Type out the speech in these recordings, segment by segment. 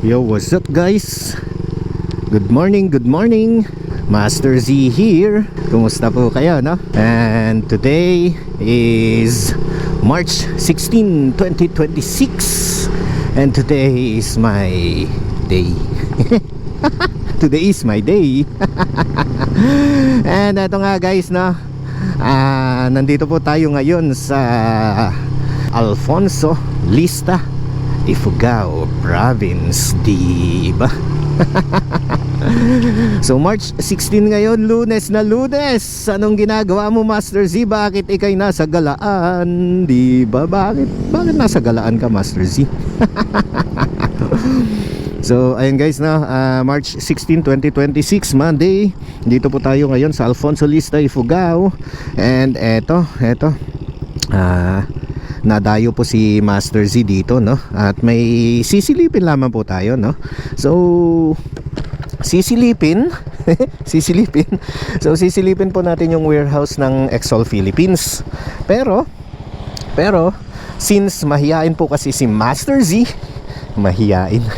Yo, what's up guys? Good morning, good morning. Master Z here. Kumusta po kayo, no? And today is March 16, 2026. And today is my day. Today is my day. And ito nga guys, no? Nandito po tayo ngayon sa Alfonso Lista, Ifugao Province, diba? So March 16 ngayon, Lunes na Lunes. Anong ginagawa mo, Master Z? Bakit ikay nasa galaan? Diba? Bakit nasa galaan ka, Master Z? So ayun guys, na March 16, 2026, Monday. Dito po tayo ngayon sa Alfonso Lista, Ifugao. And eto nadayo po si Master Z dito, no? At may sisilipin lamang po tayo, no? So sisilipin So sisilipin po natin yung warehouse ng Exol Philippines. Pero since mahiyain po kasi si Master Z, mahiyain.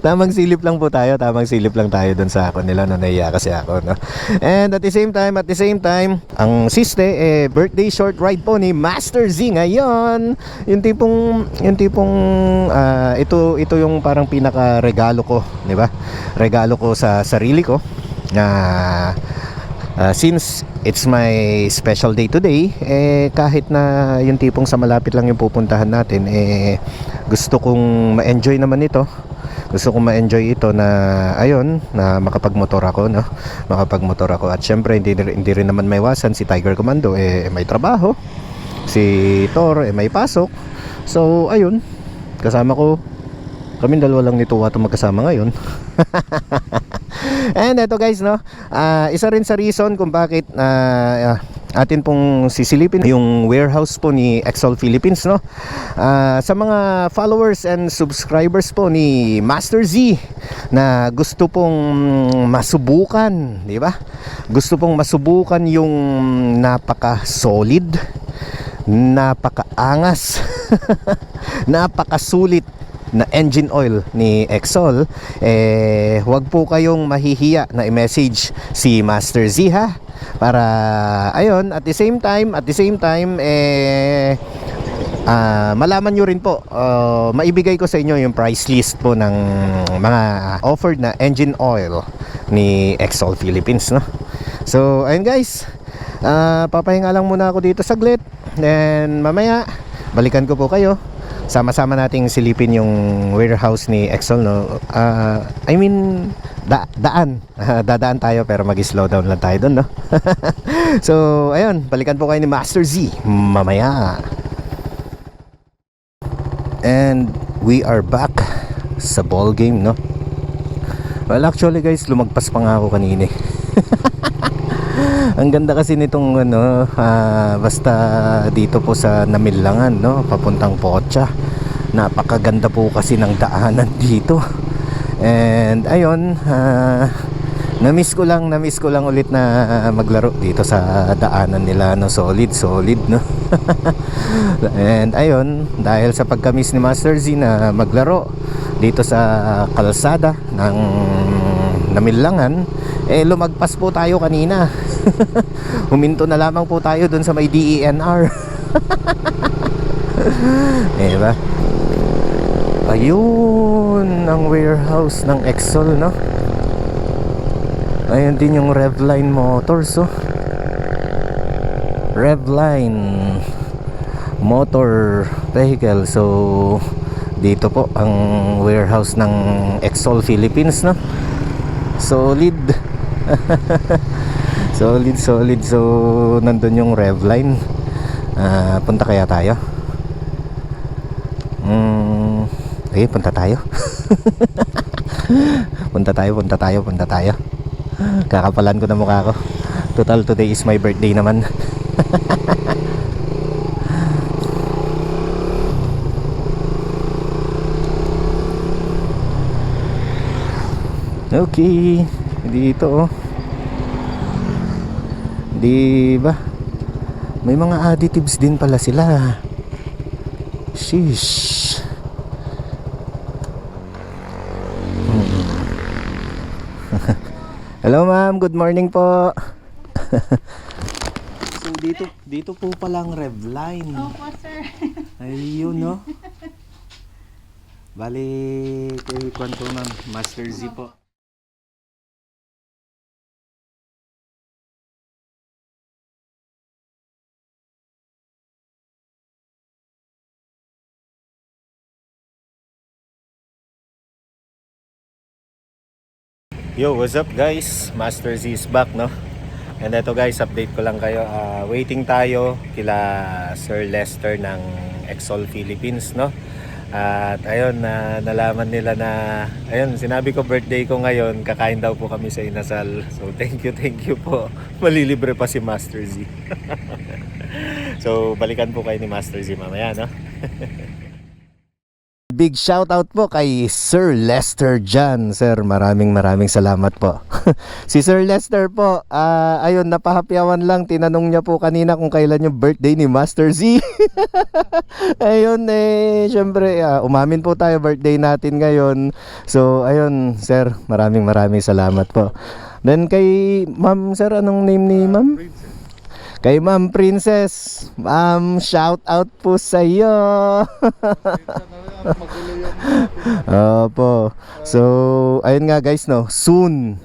Tamang silip lang tayo dun sa ako nila, no? Nahiya kasi ako, no? And at the same time, ang siste birthday short ride po ni Master Z ngayon. Yung tipong ito yung parang pinaka regalo ko, di ba? Regalo ko sa sarili ko na since it's my special day today, kahit na yung tipong sa malapit lang yung pupuntahan natin, gusto kong ma-enjoy naman ito. Gusto kong ma-enjoy ito na ayun, na makapagmotor ako, no? Makapagmotor ako. At syempre hindi rin naman maiwasan si Tiger Commando may trabaho. Si Thor may pasok. So ayun, kasama ko. Kaming dalawa lang nito wato magkasama ngayon. And eto guys, no? Isa rin sa reason kung bakit atin pong sisilipin yung warehouse po ni Exol Philippines, no? Sa mga followers and subscribers po ni Master Z na gusto pong masubukan, di ba? Gusto pong masubukan yung napaka-solid, napaka-angas, napaka-sulit na engine oil ni Exol, huwag po kayong mahihiya na i-message si Master Z, ha? Para ayun, at the same time malaman nyo rin po, maibigay ko sa inyo yung price list po ng mga offered na engine oil ni Exol Philippines, no? So ayun guys, papahinga lang muna ako dito saglit, then mamaya balikan ko po kayo. Sama-sama nating silipin yung warehouse ni Exol, no? I mean dadaan tayo pero mag-slow down lang tayo doon, no? So ayun, balikan po kayo ni Master Z mamaya. And we are back sa ball game, no? Well actually guys, lumagpas pa nga ako kanina. Ang ganda kasi nitong basta dito po sa Namilangan, no? Papuntang Pocha. Napakaganda po kasi ng daanan dito. And ayun, na-miss ko lang ulit na maglaro dito sa daanan nila, no? Solid, no? And ayun, dahil sa pagka-miss ni Master Z na maglaro dito sa kalsada ng Namilangan, lumagpas po tayo kanina. Huminto na lamang po tayo dun sa may DENR. Diba? Ayun ang warehouse ng Exol, no? Ayun din yung Revline Motors, oh. Revline Motor Vehicle. So dito po ang warehouse ng Exol Philippines, no? Solid. solid. So nandun yung Revline. Punta kaya tayo? Punta tayo. punta tayo. Kakapalan ko na mukha ko. Total today is my birthday naman. Okay, dito, oh. Diba? May mga additives din pala sila. Sheesh. Hello ma'am, good morning po. So dito po palang Revline. Opo, sir. Ayun no. Bali, kay Kwanto ma'am, Master Z po. Yo, what's up guys? Master Z is back, no? And eto guys, update ko lang kayo. Waiting tayo kila Sir Lester ng Exol Philippines, no? At ayun, nalaman nila na, ayun, sinabi ko birthday ko ngayon, kakain daw po kami sa Inasal. So thank you po. Malilibre pa si Master Z. So balikan po kayo ni Master Z mamaya, no? Big shout out po kay Sir Lester Jan. Sir, maraming salamat po. Si Sir Lester po, ayun, napahapyawan lang. Tinanong niya po kanina kung kailan yung birthday ni Master Z. Ayun, syempre, umamin po tayo birthday natin ngayon. So, ayun, Sir, maraming salamat po. Then kay Ma'am, Sir, anong name ni Ma'am? Kay Ma'am Princess. Ma'am, shout out po sa iyo. Opo. So, ayun nga guys, no. Soon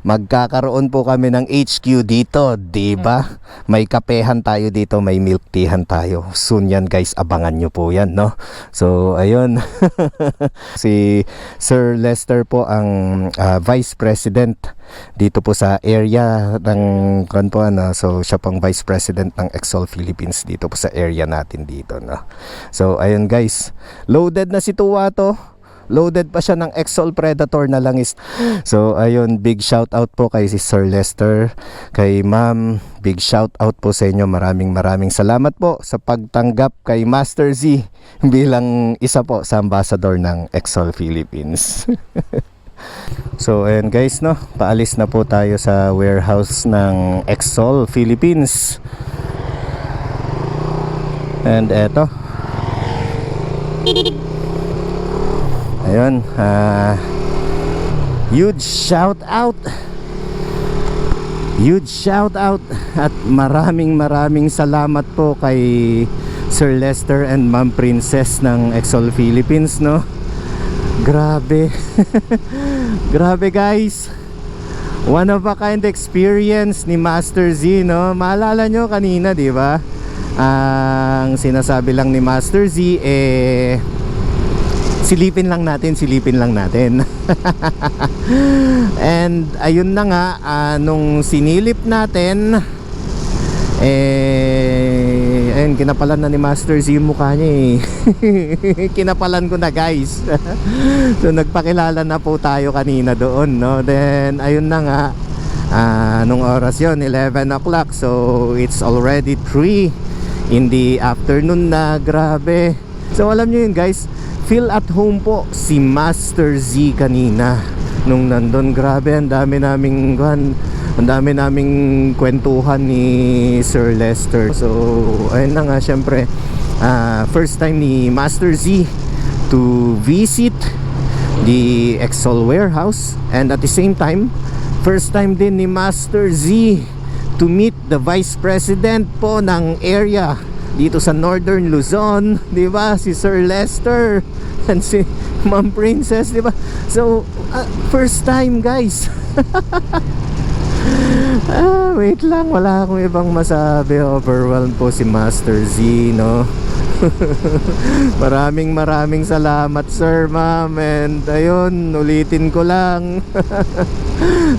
magkakaroon po kami ng HQ dito, 'di ba? May kapehan tayo dito, may milk teahan tayo. Soon 'yan, guys. Abangan nyo po 'yan, no? So, ayun. Si Sir Lester po ang Vice President dito po sa area ng kantuan, no? So, siya pang Vice President ng Exol Philippines dito po sa area natin dito, no? So, ayun guys. Loaded na si Tuwato. Loaded pa siya ng Exol Predator na langis. So ayun, big shout out po kay si Sir Lester, kay Ma'am, big shout out po sa inyo. Maraming salamat po sa pagtanggap kay Master Z bilang isa po sa ambassador ng Exol Philippines. So ayun guys, no, paalis na po tayo sa warehouse ng Exol Philippines. And eto, ayun, huge shout out at maraming salamat po kay Sir Lester and Ma'am Princess ng Exol Philippines, no? Grabe. Grabe guys, one of a kind experience ni Master Z, no? Maalala nyo kanina, di ba? Ang sinasabi lang ni Master Z, silipin lang natin. And ayun na nga, nung sinilip natin, ayun, kinapalan na ni Master Z yung mukha niya Kinapalan ko na guys. So nagpakilala na po tayo kanina doon, no? Then ayun na nga, nung oras yon 11 o'clock. So it's already 3 in the afternoon na. Grabe. So alam nyo yun guys, feel at home po si Master Z kanina nung nandun. Grabe, ang dami naming kwentuhan ni Sir Lester. So ayun na nga, syempre, first time ni Master Z to visit the Exol warehouse, and at the same time first time din ni Master Z to meet the Vice President po ng area dito sa Northern Luzon, di ba? Si Sir Lester and si Ma'am Princess, di ba? So, first time guys. Wait lang, wala akong ibang masabi. Overwhelmed po si Master Z, no? Maraming salamat sir, ma'am. And ayun, ulitin ko lang.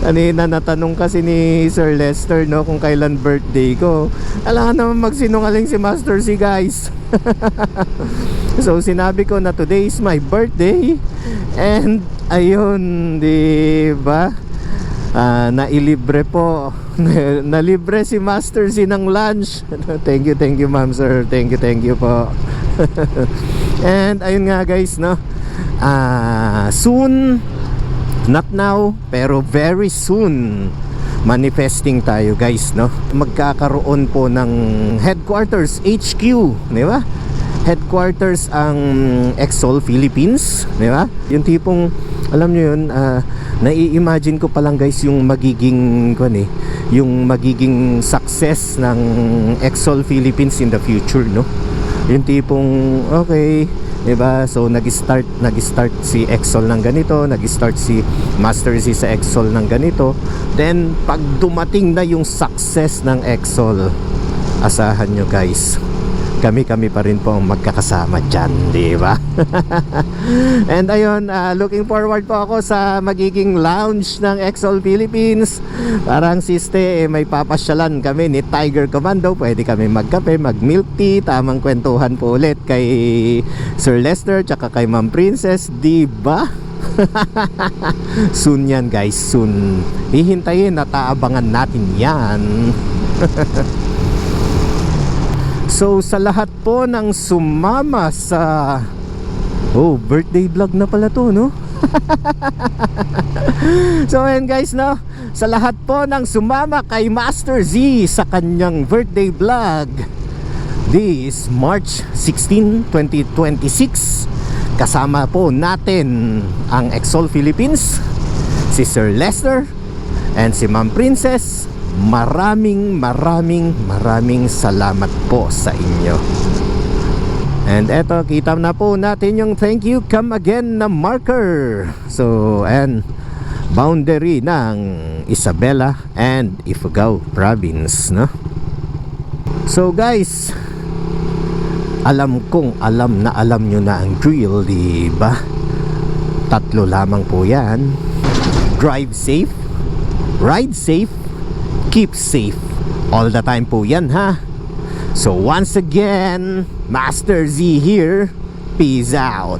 Kanina natanong kasi ni Sir Lester, no, kung kailan birthday ko. Alam naman magsinungaling si Master Z guys. So sinabi ko na today is my birthday. And ayun, di ba? Nailibre po. Nalibre si Master Z ng lunch. Thank you ma'am sir. Thank you po. And ayun nga guys, no, soon, not now, pero very soon, manifesting tayo guys, no. Magkakaroon po ng headquarters, HQ, di ba? headquarters ang Exol Philippines, di ba? Yung tipong, alam nyo yun, nai-imagine ko pa lang guys yung magiging yung magiging success ng Exol Philippines in the future, no? Yung tipong okay, diba? So nag-start si Exol ng ganito, nag-start si Master Z sa Exol ng ganito. Then pag dumating na yung success ng Exol, asahan nyo guys, kami pa rin po ang magkakasama dyan, di ba? And ayun, looking forward po ako sa magiging launch ng Exol Philippines. Parang siste, may papasyalan kami ni Tiger Commando. Pwede kami magkape, mag milk tea, tamang kwentuhan po ulit kay Sir Lester tsaka kay Ma'am Princess, di ba? Soon yan guys, soon. Hihintayin at aabangan natin yan. So sa lahat po ng sumama sa birthday vlog na pala to, no? So ayan guys, no, sa lahat po ng sumama kay Master Z sa kanyang birthday vlog this March 16, 2026, kasama po natin ang Exol Philippines, si Sir Lester and si Ma'am Princess. Maraming salamat po sa inyo. And eto, kita na po natin yung thank you come again na marker. So, and boundary ng Isabela and Ifugao province, no? So guys, alam nyo na ang drill, di ba? Tatlo lamang po yan. Drive safe, ride safe, keep safe. All the time po yan, ha? So once again, Master Z here. Peace out.